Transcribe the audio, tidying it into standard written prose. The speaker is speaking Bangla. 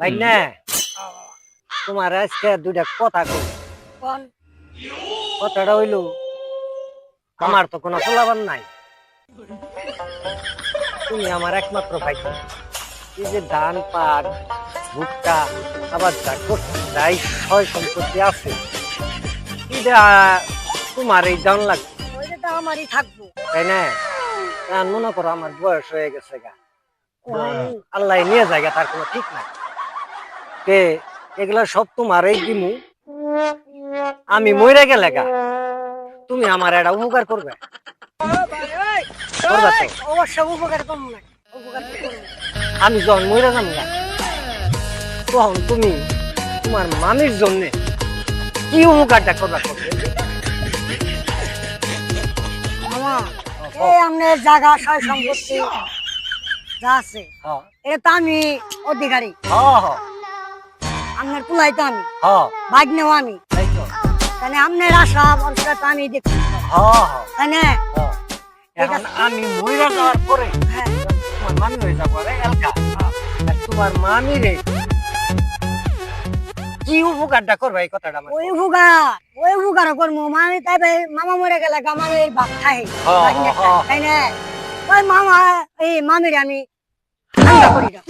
ভাই না তোমার আজকে দুইটা কথা কই কোন কথাটা হইলো আমার তো কোনো পোলাবান নাই তুমি আমার একমাত্র ভাই এই যে ধান পাট ভুট্টা আবার যা যাই সয় সম্পত্তি আছে এটা তোমার এই দাম লাগবে ওইটা তো আমারই থাকবো। তাই না এখন মনে করো আমার বয়স হয়ে গেছে গা ওই আল্লাহ নিয়ে যায় তার কোনো ঠিক নাই কে এগুলা সব তোমার এই দিমু আমি মরে গেলে গা তুমি আমার একটা উপকার করবে করবে তো? অবশ্য উপকার কম না, উপকার তো করবো। আমি যখন মরে যাম গা তখন তুমি তোমার মামির জন্য কি উপকারটা করবে মামা এই আমাদের জায়গা সয় সম্পত্তি যা আছে হ্যাঁ এটা তো আমি অধিকারী, হ্যাঁ আপনার পুলাই তো আমি, হ্যাঁ ভাগ্নেও আমি, তাই তো তাহলে আপনার আশা ভরসা তো আমি দেখছি, হ্যাঁ তাই না? হ্যাঁ এখন আমি মরে যাওয়ার পরে হ্যাঁ তোমার মামি হয়ে যাবো রে এলকা আর তোমার মামি রে কি উপকারটা করবে এই কথাটা আমার ওই উপকার করবো মানে তাই ভাই মামা মরে গেলে আমার এই বাপ খাই হ্যাঁ। তাই না? ওই মামা এই মামিরে আমি ঠান্ডা করি না।